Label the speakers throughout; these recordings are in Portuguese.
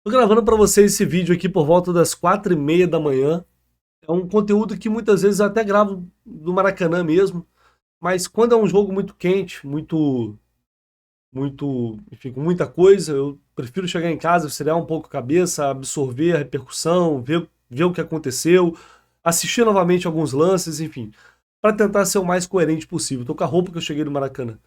Speaker 1: Tô gravando para vocês esse vídeo aqui por volta das 4h30 da manhã. É um conteúdo que muitas vezes eu até gravo do Maracanã mesmo, mas quando é um jogo muito quente, enfim, com muita coisa, eu prefiro chegar em casa, esfriar um pouco a cabeça, absorver a repercussão, ver o que aconteceu, assistir novamente alguns lances, enfim, para tentar ser o mais coerente possível. Tô com a roupa que eu cheguei no Maracanã.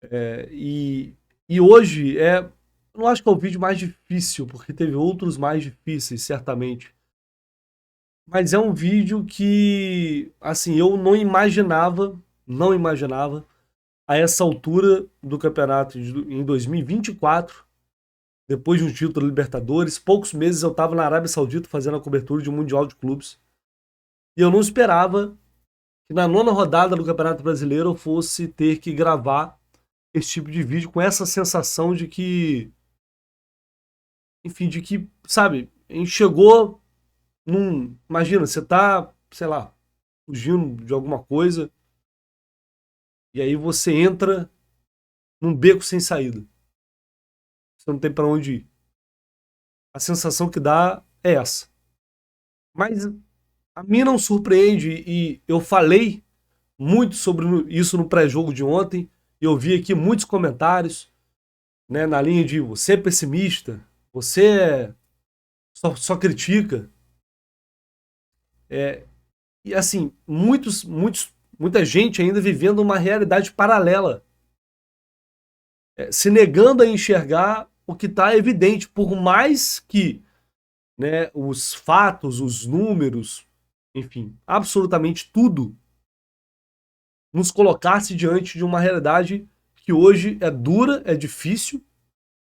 Speaker 1: É, e hoje eu não acho que é o vídeo mais difícil, porque teve outros mais difíceis, certamente. Mas é um vídeo que, assim, eu não imaginava, a essa altura do campeonato em 2024, depois de um título da Libertadores, poucos meses eu estava na Arábia Saudita fazendo a cobertura de um Mundial de Clubes. E eu não esperava que na nona rodada do Campeonato Brasileiro eu fosse ter que gravar esse tipo de vídeo com essa sensação de que, enfim, de que, sabe, a gente chegou imagina, você tá, sei lá, fugindo de alguma coisa e aí você entra num beco sem saída. Você não tem pra onde ir. A sensação que dá é essa. Mas a mim não surpreende e eu falei muito sobre isso no pré-jogo de ontem e eu vi aqui muitos comentários, né, na linha de você é pessimista, só critica. É, e assim, muita gente ainda vivendo uma realidade paralela, se negando a enxergar o que está evidente, por mais que, né, os fatos, os números, enfim, absolutamente tudo nos colocasse diante de uma realidade que hoje é dura, é difícil,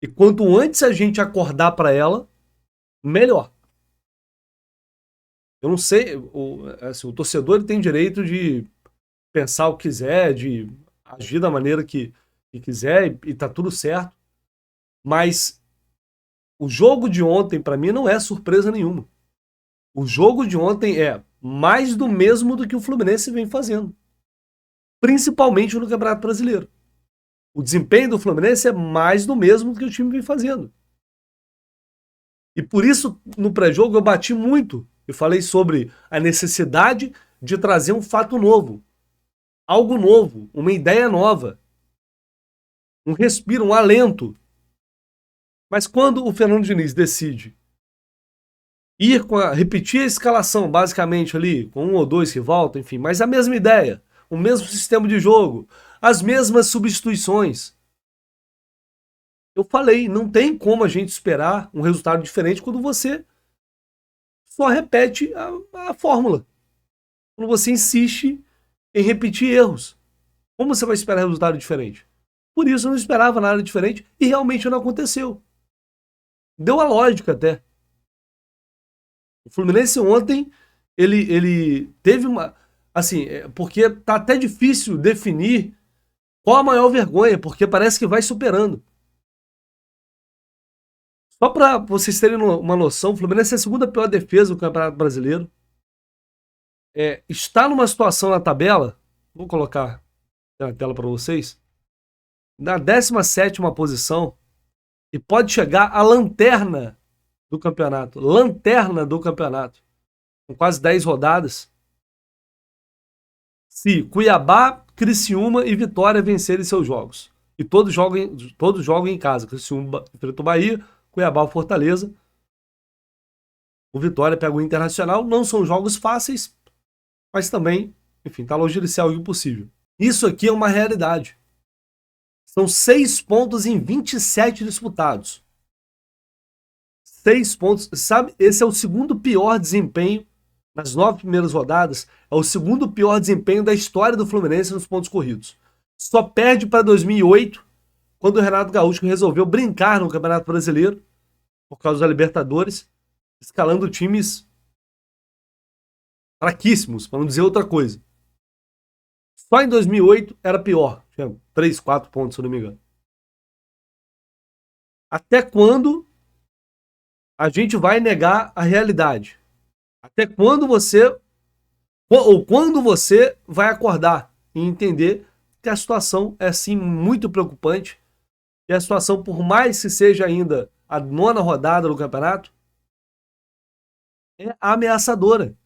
Speaker 1: e quanto antes a gente acordar para ela, melhor. Eu não sei, assim, o torcedor ele tem direito de pensar o que quiser, de agir da maneira que quiser e tá tudo certo, mas o jogo de ontem, para mim, não é surpresa nenhuma. O jogo de ontem é mais do mesmo do que o Fluminense vem fazendo, principalmente no Campeonato Brasileiro. O desempenho do Fluminense é mais do mesmo do que o time vem fazendo. E por isso, no pré-jogo, eu bati muito e falei sobre a necessidade de trazer um fato novo, algo novo, uma ideia nova, um respiro, um alento. Mas quando o Fernando Diniz decide repetir a escalação, basicamente ali, com um ou dois que voltam, enfim, mas a mesma ideia, o mesmo sistema de jogo, as mesmas substituições. Eu falei, não tem como a gente esperar um resultado diferente quando você só repete a fórmula. Quando você insiste em repetir erros. Como você vai esperar resultado diferente? Por isso eu não esperava nada diferente e realmente não aconteceu. Deu a lógica até. O Fluminense ontem, ele teve uma. Assim, porque tá até difícil definir qual a maior vergonha, porque parece que vai superando. Só para vocês terem uma noção, o Fluminense é a segunda pior defesa do Campeonato Brasileiro. Está numa situação na tabela, vou colocar na tela para vocês, na 17ª posição e pode chegar à lanterna do campeonato. Lanterna do campeonato. Com quase 10 rodadas. Se Cuiabá, Criciúma e Vitória vencerem seus jogos. E todos jogam em casa. Criciúma enfrenta o Bahia, Cuiabá o Fortaleza. O Vitória pega o Internacional. Não são jogos fáceis, mas também, enfim, tá longe de ser algo impossível. Isso aqui é uma realidade. São 6 pontos em 27 disputados. 6 pontos. Sabe, esse é o segundo pior desempenho nas 9 primeiras rodadas. É o segundo pior desempenho da história do Fluminense nos pontos corridos. Só perde para 2008, quando o Renato Gaúcho resolveu brincar no Campeonato Brasileiro, por causa da Libertadores, escalando times fraquíssimos, para não dizer outra coisa. Só em 2008 era pior. Tinha 3, 4 pontos, se eu não me engano. Até quando a gente vai negar a realidade? Até quando você vai acordar e entender que a situação é sim muito preocupante e a situação, por mais que seja ainda a 9ª rodada do campeonato, é ameaçadora.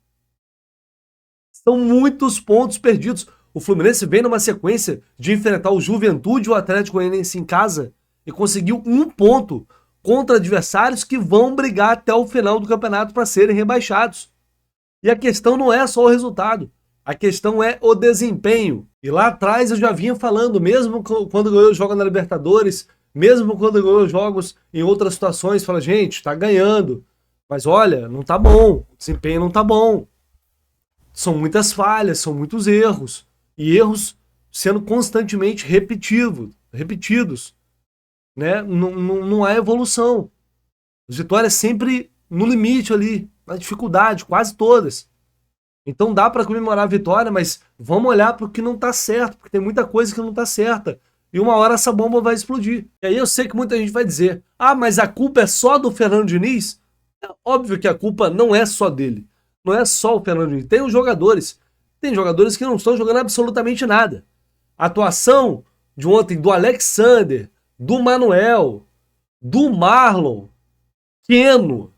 Speaker 1: São muitos pontos perdidos. O Fluminense vem numa sequência de enfrentar o Juventude e o Atlético Goianiense em casa e conseguiu 1 ponto contra adversários que vão brigar até o final do campeonato para serem rebaixados. E a questão não é só o resultado, a questão é o desempenho. E lá atrás eu já vinha falando, mesmo quando ganhou jogos na Libertadores, mesmo quando ganhou jogos em outras situações, fala, gente, tá ganhando, mas olha, não tá bom, o desempenho não tá bom. São muitas falhas, são muitos erros, e erros sendo constantemente repetidos, né? Não há evolução. As vitórias sempre no limite ali, na dificuldade, quase todas. Então dá para comemorar a vitória, mas vamos olhar para o que não está certo, porque tem muita coisa que não está certa. E uma hora essa bomba vai explodir. E aí eu sei que muita gente vai dizer, ah, mas a culpa é só do Fernando Diniz? É óbvio que a culpa não é só dele. Não é só o Fernando Diniz. Tem os jogadores. Tem jogadores que não estão jogando absolutamente nada. A atuação de ontem do Alexander, do Manuel, do Marlon, Keno,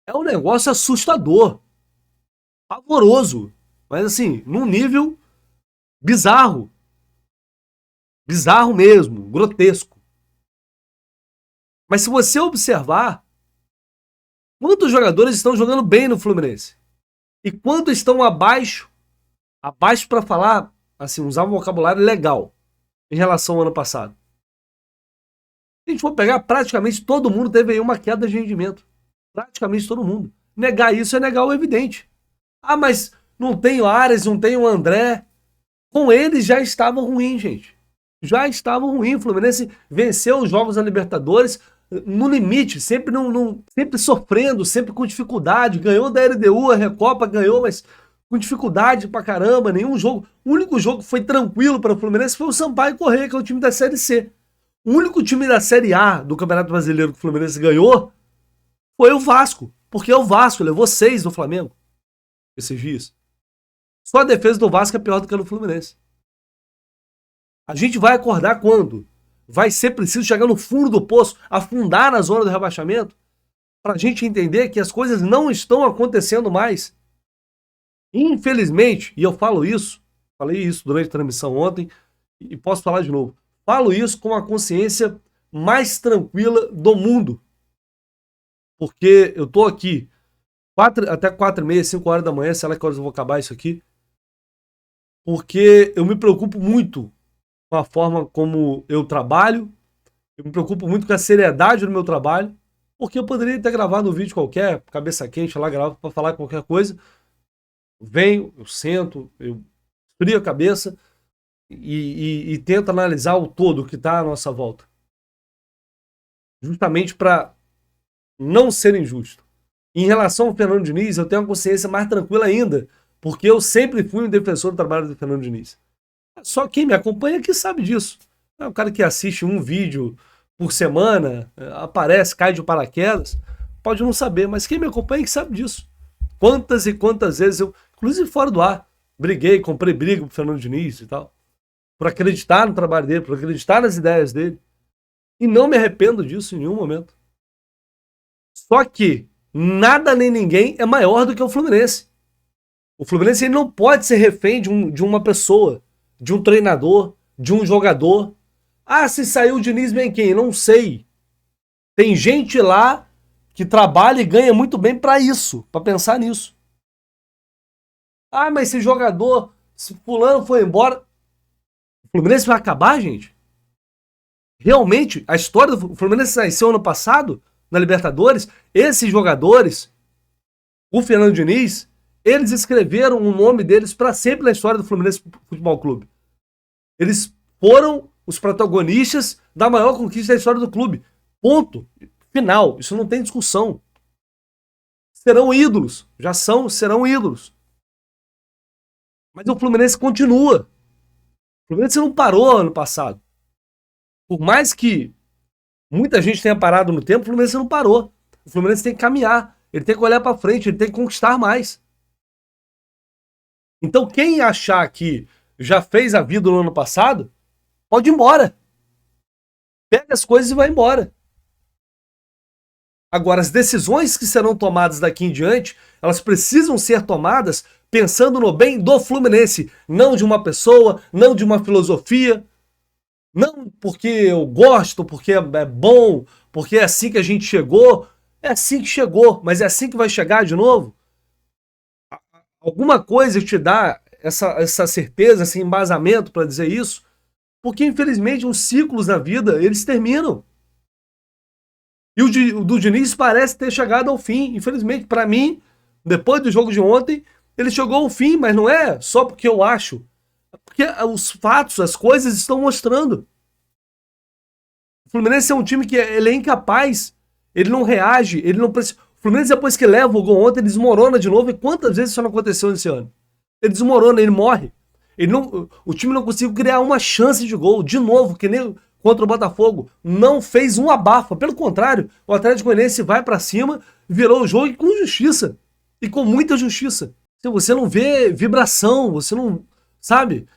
Speaker 1: é um negócio assustador, pavoroso, mas assim, num nível bizarro. Bizarro mesmo, grotesco. Mas se você observar, quantos jogadores estão jogando bem no Fluminense? E quantos estão abaixo para falar, assim, usar um vocabulário legal em relação ao ano passado? Se a gente for pegar, praticamente todo mundo teve aí uma queda de rendimento. Praticamente todo mundo. Negar isso é negar o evidente. Ah, mas não tem o Ares, não tem o André. Com eles já estavam ruins, gente. Já estavam ruins. O Fluminense venceu os jogos da Libertadores no limite, sempre, sempre sofrendo, sempre com dificuldade. Ganhou da LDU, a Recopa ganhou, mas com dificuldade pra caramba. Nenhum jogo. O único jogo que foi tranquilo para o Fluminense foi o Sampaio Corrêa, que é o time da Série C. O único time da Série A do Campeonato Brasileiro que o Fluminense ganhou foi o Vasco. Porque o Vasco levou 6 do Flamengo esses dias. Só a defesa do Vasco é pior do que a do Fluminense. A gente vai acordar quando? Vai ser preciso chegar no fundo do poço, afundar na zona do rebaixamento, para a gente entender que as coisas não estão acontecendo mais. Infelizmente, e eu falo isso, falei isso durante a transmissão ontem, e posso falar de novo, falo isso com a consciência mais tranquila do mundo. Porque eu tô aqui até 4h30, 5 horas da manhã, sei lá que horas eu vou acabar isso aqui, porque eu me preocupo muito com a forma como eu trabalho, eu me preocupo muito com a seriedade do meu trabalho, porque eu poderia ter gravado um vídeo qualquer, cabeça quente lá, gravo para falar qualquer coisa, venho, eu sento, eu esfrio a cabeça e tento analisar o todo que está à nossa volta. Justamente para não ser injusto. Em relação ao Fernando Diniz, eu tenho uma consciência mais tranquila ainda, porque eu sempre fui um defensor do trabalho do Fernando Diniz. Só quem me acompanha aqui sabe disso. É o cara que assiste um vídeo por semana, aparece, cai de paraquedas, pode não saber, mas quem me acompanha que sabe disso. Quantas e quantas vezes eu, inclusive fora do ar, briguei, comprei briga pro Fernando Diniz e tal, por acreditar no trabalho dele, por acreditar nas ideias dele. E não me arrependo disso em nenhum momento. Só que nada nem ninguém é maior do que o Fluminense. O Fluminense ele não pode ser refém de uma pessoa, de um treinador, de um jogador. Ah, se saiu o Diniz, vem quem? Não sei. Tem gente lá que trabalha e ganha muito bem para isso, para pensar nisso. Ah, mas esse jogador, se fulano foi embora, o Fluminense vai acabar, gente? Realmente, a história do Fluminense nasceu ano passado, na Libertadores, esses jogadores, o Fernando Diniz, eles escreveram o nome deles para sempre na história do Fluminense Futebol Clube. Eles foram os protagonistas da maior conquista da história do clube. Ponto. Final. Isso não tem discussão. Serão ídolos. Já serão ídolos. Mas o Fluminense continua. O Fluminense não parou ano passado. Por mais que muita gente tenha parado no tempo, o Fluminense não parou. O Fluminense tem que caminhar. Ele tem que olhar para frente. Ele tem que conquistar mais. Então quem achar que já fez a vida no ano passado, pode ir embora. Pega as coisas e vai embora. Agora, as decisões que serão tomadas daqui em diante, elas precisam ser tomadas pensando no bem do Fluminense, não de uma pessoa, não de uma filosofia, não porque eu gosto, porque é bom, porque é assim que a gente chegou. É assim que chegou, mas é assim que vai chegar de novo? Alguma coisa te dá essa certeza, esse embasamento para dizer isso? Porque, infelizmente, os ciclos na vida, eles terminam. E o do Diniz parece ter chegado ao fim. Infelizmente, para mim, depois do jogo de ontem, ele chegou ao fim, mas não é só porque eu acho. Porque os fatos, as coisas estão mostrando. O Fluminense é um time que ele é incapaz, ele não reage, ele não precisa. O Fluminense, depois que leva o gol ontem, ele desmorona de novo. E quantas vezes isso não aconteceu nesse ano? Ele desmorona, ele morre. O time não conseguiu criar uma chance de gol. De novo, que nem contra o Botafogo. Não fez um abafa. Pelo contrário, o Atlético Goianiense vai pra cima, virou o jogo com justiça. E com muita justiça. Você não vê vibração, você não. Sabe?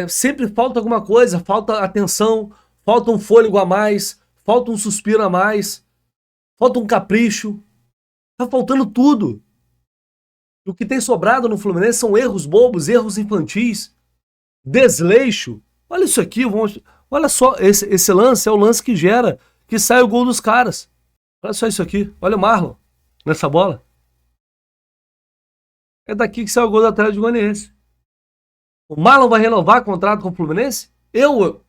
Speaker 1: Sempre falta alguma coisa, falta atenção, falta um fôlego a mais, falta um suspiro a mais, falta um capricho. Tá faltando tudo. O que tem sobrado no Fluminense são erros bobos, erros infantis, desleixo. Olha isso aqui, olha só, esse lance é o lance que gera, que sai o gol dos caras. Olha só isso aqui, olha o Marlon nessa bola. É daqui que sai o gol do Atlético Goianiense. O Marlon vai renovar contrato com o Fluminense? Eu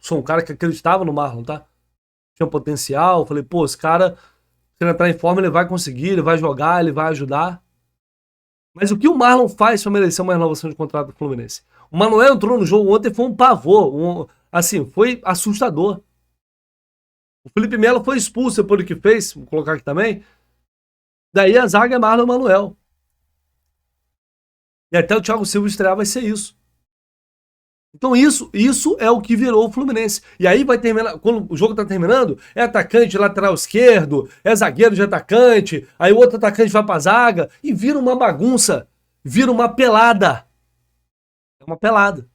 Speaker 1: sou um cara que acreditava no Marlon, tá? Tinha potencial, falei, pô, esse cara, se ele entrar em forma, ele vai conseguir, ele vai jogar, ele vai ajudar. Mas o que o Marlon faz para merecer uma renovação de contrato do Fluminense? O Manuel entrou no jogo ontem, foi um pavor, assim, foi assustador. O Felipe Melo foi expulso depois do que fez, vou colocar aqui também. Daí a zaga é Marlon e Manuel. E até o Thiago Silva estrear vai ser isso. Então isso é o que virou o Fluminense. E aí vai terminar, quando o jogo tá terminando, é atacante de lateral esquerdo, é zagueiro de atacante, aí o outro atacante vai pra zaga e vira uma bagunça, vira uma pelada. É uma pelada.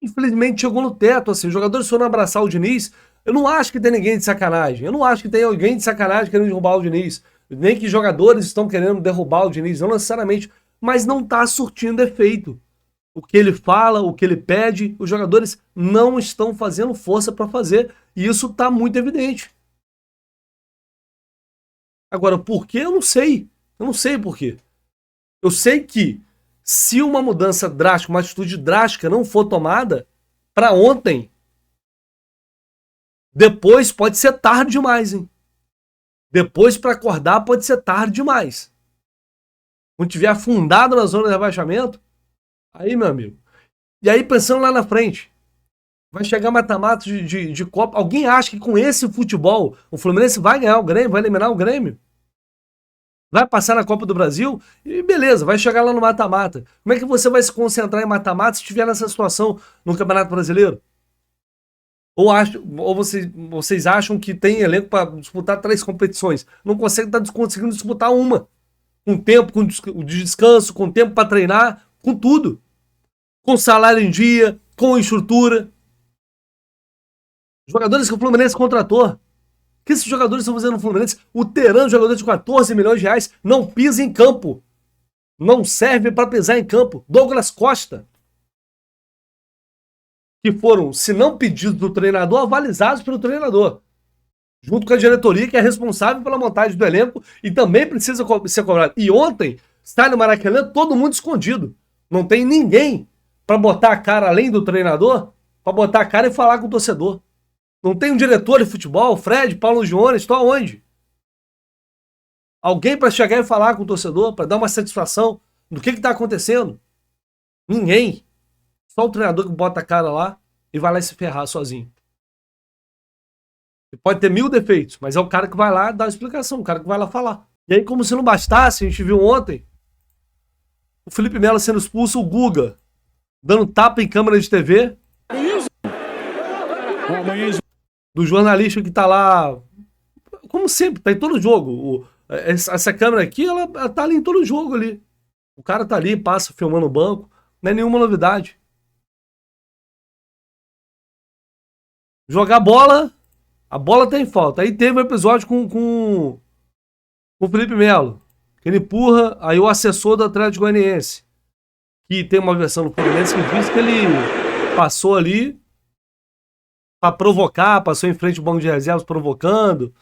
Speaker 1: Infelizmente chegou no teto, assim, os jogadores foram abraçar o Diniz. Eu não acho que tem ninguém de sacanagem. Eu não acho que tem alguém de sacanagem querendo derrubar o Diniz. Nem que jogadores estão querendo derrubar o Diniz, não necessariamente. Mas não tá surtindo efeito. O que ele fala, o que ele pede, os jogadores não estão fazendo força para fazer. E isso está muito evidente. Agora, por quê? Eu não sei. Eu não sei por quê. Eu sei que se uma mudança drástica, uma atitude drástica não for tomada, para ontem, depois pode ser tarde demais, hein? Depois para acordar pode ser tarde demais. Quando tiver afundado na zona de rebaixamento, aí, meu amigo. E aí, pensando lá na frente, vai chegar mata-mata de Copa. Alguém acha que com esse futebol o Fluminense vai ganhar o Grêmio, vai eliminar o Grêmio? Vai passar na Copa do Brasil e beleza, vai chegar lá no mata-mata. Como é que você vai se concentrar em mata-mata se estiver nessa situação no Campeonato Brasileiro? Ou vocês acham que tem elenco para disputar 3 competições? Não conseguindo disputar uma. Com tempo, com descanso, com tempo para treinar, com tudo. Com salário em dia, com estrutura. Jogadores que o Fluminense contratou. O que esses jogadores estão fazendo no Fluminense? O Terano, jogador de 14 milhões de reais, não pisa em campo. Não serve para pisar em campo. Douglas Costa. Que foram, se não pedidos do treinador, avalizados pelo treinador. Junto com a diretoria, que é responsável pela montagem do elenco e também precisa ser cobrado. E ontem, sai no Maracanã, todo mundo escondido. Não tem ninguém para botar a cara, além do treinador, para botar a cara e falar com o torcedor. Não tem um diretor de futebol, Fred, Paulo Jones, estou aonde? Alguém para chegar e falar com o torcedor, para dar uma satisfação do que está acontecendo? Ninguém. Só o treinador que bota a cara lá e vai lá se ferrar sozinho. Ele pode ter 1000 defeitos, mas é o cara que vai lá dar a explicação, o cara que vai lá falar. E aí, como se não bastasse, a gente viu ontem o Felipe Melo sendo expulso, o Guga dando tapa em câmera de TV. Do jornalista que tá lá, como sempre, tá em todo jogo. Essa câmera aqui, ela tá ali em todo jogo ali. O cara tá ali, passa filmando o banco, não é nenhuma novidade. Jogar bola A bola tem falta. Aí teve um episódio com o Felipe Melo, que ele empurra, aí o assessor do Atlético Goianiense, que tem uma versão do Fluminense que diz que ele passou ali pra provocar, passou em frente ao banco de reservas provocando.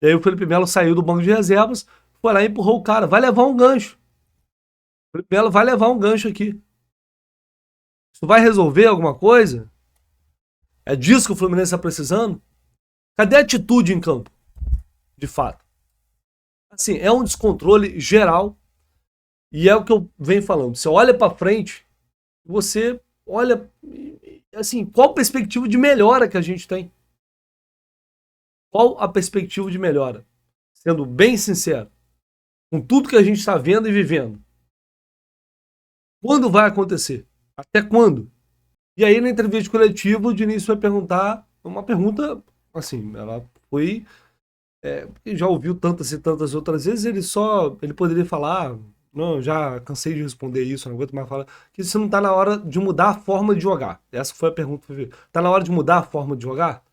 Speaker 1: E aí o Felipe Melo saiu do banco de reservas, foi lá e empurrou o cara. Vai levar um gancho. O Felipe Melo vai levar um gancho aqui. Isso vai resolver alguma coisa? É disso que o Fluminense está precisando? Cadê a atitude em campo? De fato. Assim, é um descontrole geral. E é o que eu venho falando. Você olha para frente, você olha, assim, qual a perspectiva de melhora que a gente tem? Qual a perspectiva de melhora? Sendo bem sincero, com tudo que a gente está vendo e vivendo. Quando vai acontecer? Até quando? E aí, na entrevista coletiva, o Diniz vai perguntar uma pergunta, assim, ela foi... já ouviu tantas e tantas outras vezes, ele poderia falar, não, já cansei de responder isso, não aguento mais falar, que isso não está na hora de mudar a forma de jogar. Essa foi a pergunta. Está na hora de mudar a forma de jogar?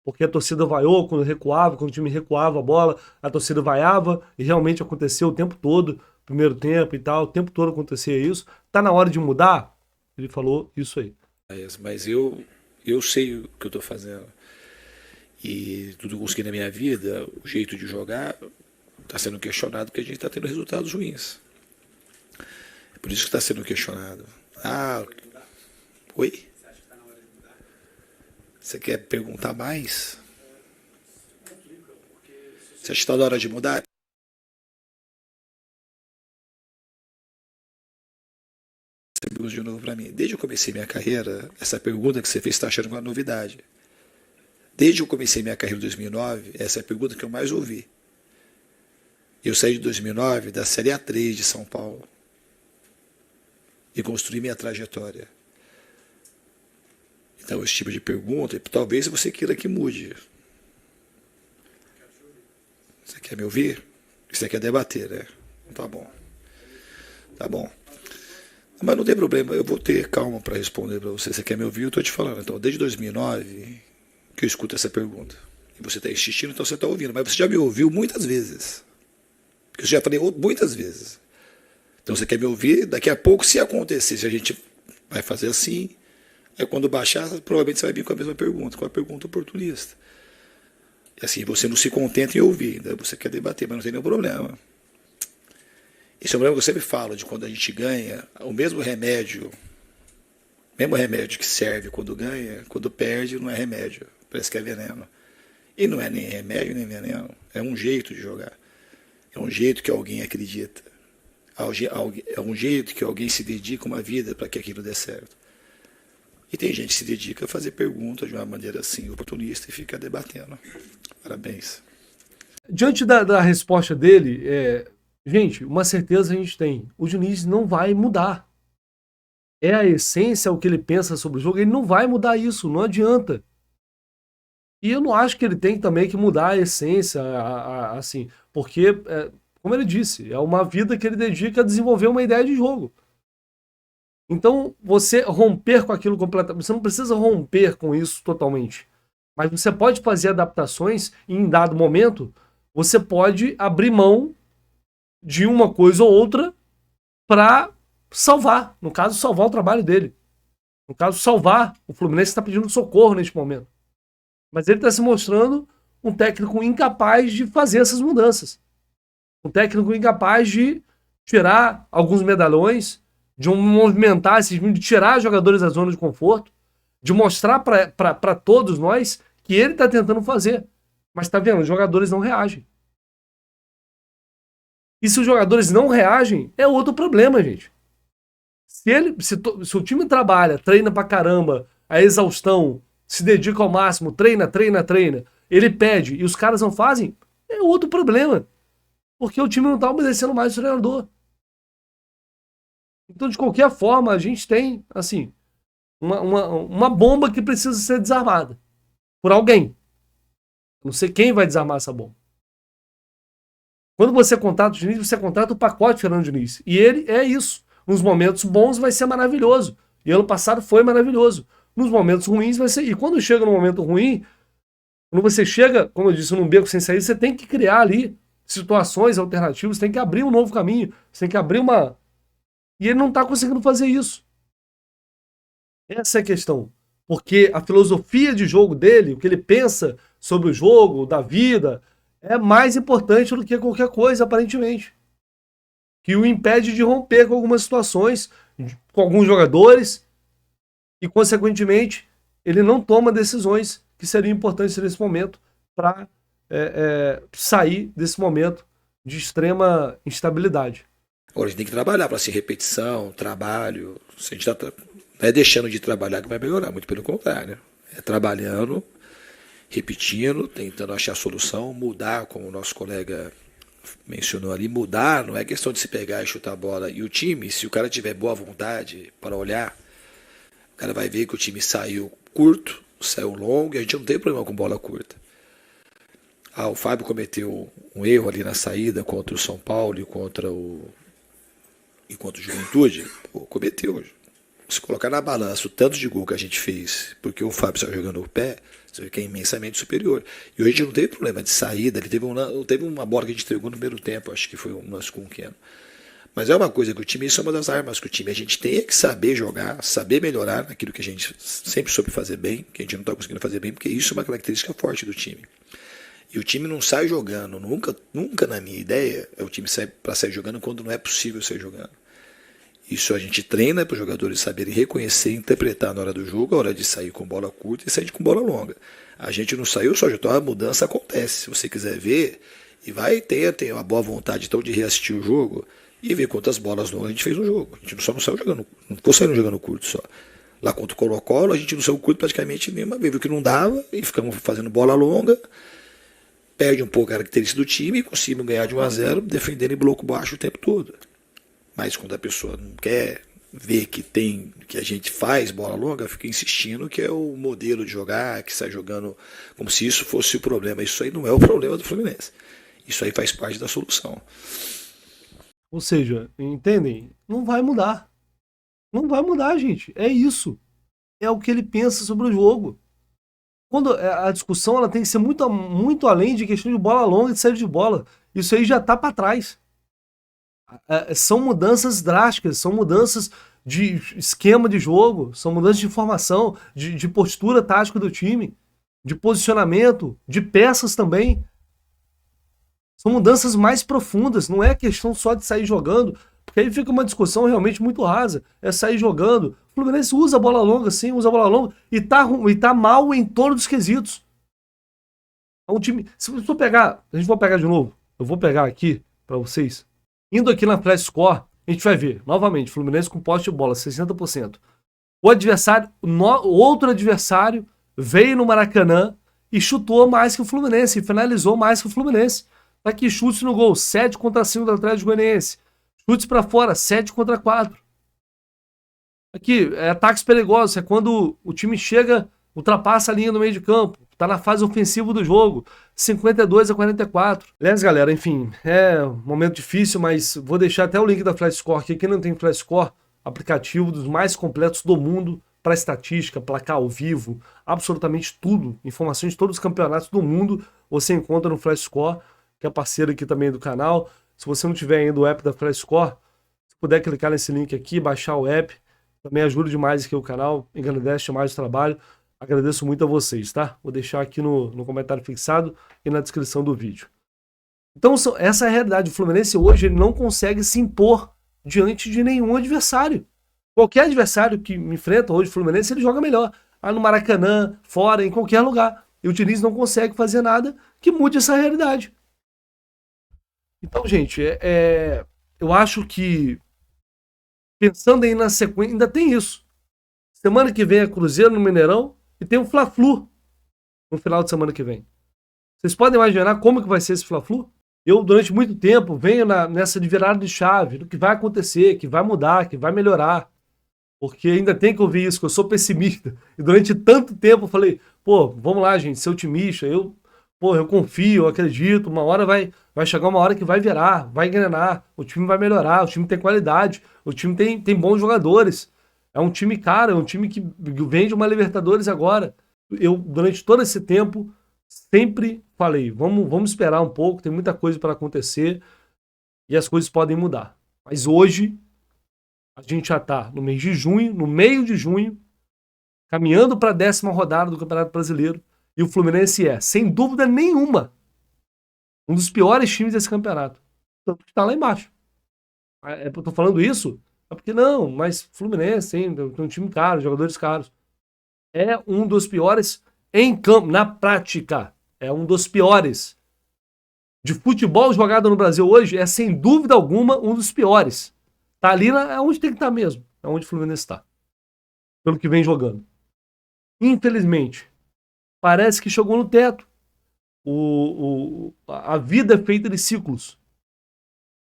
Speaker 1: Porque a torcida vaiou quando recuava, quando o time recuava a bola, a torcida vaiava, e realmente aconteceu o tempo todo, primeiro tempo e tal, o tempo todo acontecia isso. Tá na hora de mudar? Ele falou isso aí.
Speaker 2: Mas eu sei o que eu estou fazendo. E tudo que eu consegui na minha vida, o jeito de jogar, está sendo questionado porque a gente está tendo resultados ruins. É por isso que está sendo questionado. Ah, oi? Você quer perguntar mais? Você acha que está na hora de mudar? Você pergunta de novo para mim. Desde que eu comecei minha carreira, essa pergunta que você fez está achando uma novidade. Desde que eu comecei minha carreira em 2009, essa é a pergunta que eu mais ouvi. Eu saí de 2009 da Série A3 de São Paulo e construí minha trajetória. Então, esse tipo de pergunta, talvez você queira que mude. Você quer me ouvir? Você quer debater, né? Tá bom. Tá bom. Mas não tem problema, eu vou ter calma para responder para você. Você quer me ouvir? Eu estou te falando. Então, desde 2009 que eu escuto essa pergunta. E você está insistindo, então você está ouvindo. Mas você já me ouviu muitas vezes. Porque eu já falei muitas vezes. Então você quer me ouvir? Daqui a pouco, se acontecer, se a gente vai fazer assim, aí quando baixar, provavelmente você vai vir com a mesma pergunta, com a pergunta oportunista. E assim, você não se contenta em ouvir, ainda você quer debater, mas não tem nenhum problema. Esse é o problema que eu sempre falo, de quando a gente ganha, o mesmo remédio que serve quando ganha, quando perde não é remédio, parece que é veneno. E não é nem remédio nem veneno, é um jeito de jogar. É um jeito que alguém acredita. É um jeito que alguém se dedica uma vida para que aquilo dê certo. E tem gente que se dedica a fazer perguntas de uma maneira assim, oportunista, e fica debatendo. Parabéns.
Speaker 1: Diante da resposta dele, gente, uma certeza a gente tem. O Diniz não vai mudar. É a essência, o que ele pensa sobre o jogo. Ele não vai mudar isso, não adianta. E eu não acho que ele tem também que mudar a essência, assim, porque, como ele disse, é uma vida que ele dedica a desenvolver uma ideia de jogo. Então, você romper com aquilo completamente, você não precisa romper com isso totalmente. Mas você pode fazer adaptações e, em dado momento, você pode abrir mão de uma coisa ou outra para salvar. No caso, salvar o trabalho dele. No caso, salvar. O Fluminense está pedindo socorro neste momento. Mas ele está se mostrando um técnico incapaz de fazer essas mudanças. Um técnico incapaz de tirar alguns medalhões, de movimentar esses times, de tirar jogadores da zona de conforto, de mostrar para todos nós que ele está tentando fazer. Mas está vendo? Os jogadores não reagem. E se os jogadores não reagem, é outro problema, gente. Se o time trabalha, treina pra caramba, a exaustão, se dedica ao máximo, treina, ele pede e os caras não fazem, é outro problema. Porque o time não tá obedecendo mais o treinador. Então, de qualquer forma, a gente tem, assim, uma bomba que precisa ser desarmada. Por alguém. Não sei quem vai desarmar essa bomba. Quando você contrata o Diniz, você contrata o pacote Fernando Diniz. E ele é isso. Nos momentos bons vai ser maravilhoso. E ano passado foi maravilhoso. Nos momentos ruins vai ser... E quando chega no momento ruim, Quando você chega, como eu disse, num beco sem saída, você tem que criar ali situações alternativas, você tem que abrir um novo caminho, você tem que abrir uma... E ele não está conseguindo fazer isso. Essa é a questão. Porque a filosofia de jogo dele, o que ele pensa sobre o jogo, da vida, é mais importante do que qualquer coisa, aparentemente. Que o impede de romper com algumas situações, com alguns jogadores, e, consequentemente, ele não toma decisões que seriam importantes nesse momento para sair desse momento de extrema instabilidade.
Speaker 2: Agora a gente tem que trabalhar para ser repetição, trabalho. Se a gente não é deixando de trabalhar que vai melhorar, muito pelo contrário. É trabalhando, repetindo, tentando achar solução, mudar, como o nosso colega mencionou ali, mudar não é questão de se pegar e chutar a bola. E o time, se o cara tiver boa vontade para olhar, o cara vai ver que o time saiu curto, saiu longo, e a gente não tem problema com bola curta. O Fábio cometeu um erro ali na saída contra o São Paulo e contra o Juventude. Pô, cometeu. Se colocar na balança o tanto de gol que a gente fez, porque o Fábio saiu jogando o pé, você vê que é imensamente superior. E hoje a gente não teve problema de saída, ele teve uma bola que a gente entregou no primeiro tempo, acho que foi um lance com o Keno. Mas é uma coisa que o time, isso é uma das armas que o time, a gente tem que saber jogar, saber melhorar naquilo que a gente sempre soube fazer bem, que a gente não está conseguindo fazer bem, porque isso é uma característica forte do time. E o time não sai jogando, nunca na minha ideia, o time sai para sair jogando quando não é possível sair jogando. Isso a gente treina para os jogadores saberem reconhecer e interpretar na hora do jogo, a hora de sair com bola curta e sair com bola longa. A gente não saiu só, então a mudança acontece. Se você quiser ver, e vai ter uma boa vontade então de reassistir o jogo e ver quantas bolas longas a gente fez no jogo. A gente não saiu jogando, não ficou saindo jogando curto só. Lá contra o Colo-Colo, a gente não saiu curto praticamente nenhuma vez, viu que não dava e ficamos fazendo bola longa. Perde um pouco a característica do time e conseguimos ganhar de 1-0, defendendo em bloco baixo o tempo todo. Mas quando a pessoa não quer ver que a gente faz bola longa, fica insistindo que é o modelo de jogar, que sai jogando como se isso fosse o problema. Isso aí não é o problema do Fluminense. Isso aí faz parte da solução.
Speaker 1: Ou seja, entendem? Não vai mudar. Não vai mudar, gente. É isso. É o que ele pensa sobre o jogo. Quando a discussão ela tem que ser muito, muito além de questão de bola longa e de saída de bola. Isso aí já está para trás. São mudanças drásticas, são mudanças de esquema de jogo, são mudanças de formação, de postura tática do time, de posicionamento, de peças também. São mudanças mais profundas, não é questão só de sair jogando, porque aí fica uma discussão realmente muito rasa. É sair jogando. O Fluminense usa a bola longa, sim, usa a bola longa, e tá mal em todos os quesitos. É um time. Se eu pegar, a gente vai pegar de novo. Eu vou pegar aqui para vocês. Indo aqui na Flash Score, a gente vai ver, novamente, Fluminense com posse de bola, 60%. O adversário, outro adversário, veio no Maracanã e chutou mais que o Fluminense, e finalizou mais que o Fluminense. Tá aqui, chutes no gol, 7 contra 5 do Atlético Goianiense. Chutes para fora, 7 contra 4. Aqui, ataques perigosos, é quando o time chega, ultrapassa a linha no meio de campo, tá na fase ofensiva do jogo, 52-44. Aliás, galera, enfim, é um momento difícil, mas vou deixar até o link da Flash Score aqui. Quem não tem Flash Score, aplicativo dos mais completos do mundo para estatística, placar ao vivo, absolutamente tudo, informações de todos os campeonatos do mundo, você encontra no Flash Score, que é parceiro aqui também do canal. Se você não tiver ainda o app da Flash Score, se puder clicar nesse link aqui, baixar o app, também ajuda demais aqui o canal, engrandece mais o trabalho. Agradeço muito a vocês, tá? Vou deixar aqui no comentário fixado e na descrição do vídeo. Então, essa é a realidade. O Fluminense hoje ele não consegue se impor diante de nenhum adversário. Qualquer adversário que me enfrenta hoje o Fluminense, ele joga melhor. No Maracanã, fora, em qualquer lugar. E o Diniz não consegue fazer nada que mude essa realidade. Então, gente, eu acho que pensando aí na sequência, ainda tem isso. Semana que vem é Cruzeiro no Mineirão e tem o Fla-Flu no final de semana que vem. Vocês podem imaginar como que vai ser esse Fla-Flu? Eu, durante muito tempo, venho nessa de virada de chave, do que vai acontecer, que vai mudar, que vai melhorar. Porque ainda tem que ouvir isso, que eu sou pessimista. E durante tanto tempo eu falei, vamos lá, gente, ser otimista. Eu confio, eu acredito, uma hora vai chegar uma hora que vai virar, vai engrenar, o time vai melhorar, o time tem qualidade, o time tem bons jogadores. É um time caro, é um time que vem de uma Libertadores agora. Eu, durante todo esse tempo, sempre falei, vamos esperar um pouco, tem muita coisa para acontecer e as coisas podem mudar. Mas hoje, a gente já está no mês de junho, no meio de junho, caminhando para a 10ª rodada do Campeonato Brasileiro, e o Fluminense é, sem dúvida nenhuma, um dos piores times desse campeonato. Tanto que está lá embaixo. Eu tô falando isso, é porque não, mas Fluminense tem um time caro, jogadores caros. É um dos piores em campo, na prática. É um dos piores. De futebol jogado no Brasil hoje, é sem dúvida alguma um dos piores. Tá ali é onde tem que estar mesmo. É onde o Fluminense está. Pelo que vem jogando. Infelizmente, parece que chegou no teto. A vida é feita de ciclos.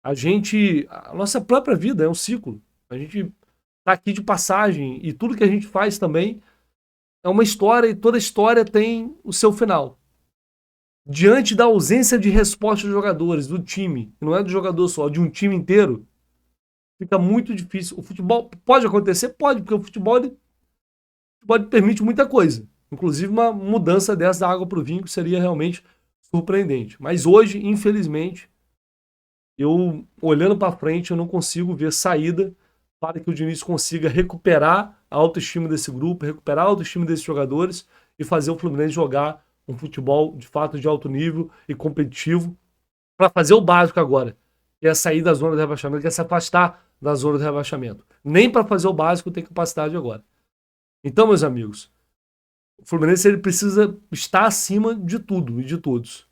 Speaker 1: A nossa própria vida é um ciclo. A gente tá aqui de passagem e tudo que a gente faz também é uma história e toda história tem o seu final. Diante da ausência de resposta dos jogadores, do time, não é do jogador só, de um time inteiro, fica muito difícil. O futebol pode acontecer? Pode, porque o futebol ele permite muita coisa. Inclusive uma mudança dessa da água para o vinho, que seria realmente surpreendente. Mas hoje, infelizmente, eu, olhando para frente, eu não consigo ver saída para que o Diniz consiga recuperar a autoestima desse grupo, recuperar a autoestima desses jogadores e fazer o Fluminense jogar um futebol de fato de alto nível e competitivo para fazer o básico agora, que é sair da zona de rebaixamento, que é se afastar da zona de rebaixamento. Nem para fazer o básico tem capacidade agora. Então, meus amigos, o Fluminense ele precisa estar acima de tudo e de todos.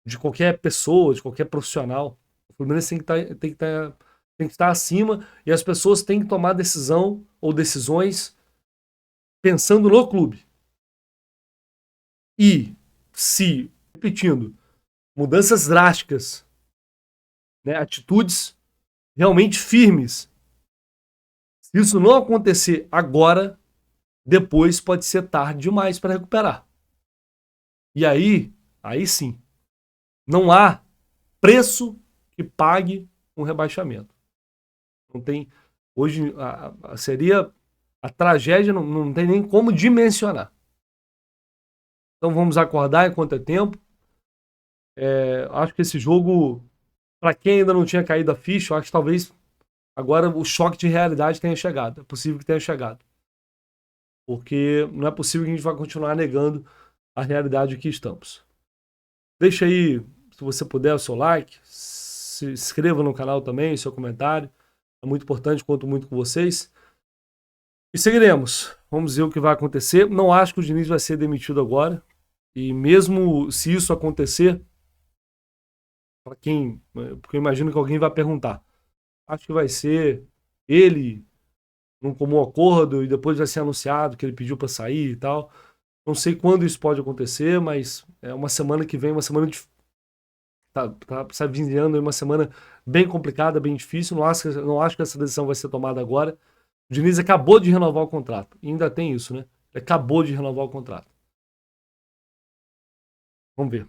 Speaker 1: De qualquer pessoa, de qualquer profissional. O Fluminense tem que estar acima e as pessoas têm que tomar decisão ou decisões pensando no clube. E se, repetindo, mudanças drásticas, né, atitudes realmente firmes, se isso não acontecer agora, depois pode ser tarde demais para recuperar. E aí sim, não há preço que pague um rebaixamento. Não tem. Hoje seria a tragédia, não tem nem como dimensionar. Então vamos acordar enquanto é tempo. Acho que esse jogo, para quem ainda não tinha caído a ficha, eu acho que talvez agora o choque de realidade tenha chegado. É possível que tenha chegado. Porque não é possível que a gente vá continuar negando a realidade que estamos. Deixa aí, se você puder, o seu like. Se inscreva no canal também, seu comentário. É muito importante, conto muito com vocês. E seguiremos. Vamos ver o que vai acontecer. Não acho que o Diniz vai ser demitido agora. E mesmo se isso acontecer, para quem, porque eu imagino que alguém vai perguntar. Acho que vai ser ele num comum acordo e depois vai ser anunciado que ele pediu para sair e tal. Não sei quando isso pode acontecer, mas é uma semana que vem, uma semana de tá vindo uma semana bem complicada, bem difícil. Não acho que essa decisão vai ser tomada agora. O Diniz acabou de renovar o contrato. E ainda tem isso, né? Ele acabou de renovar o contrato. Vamos ver.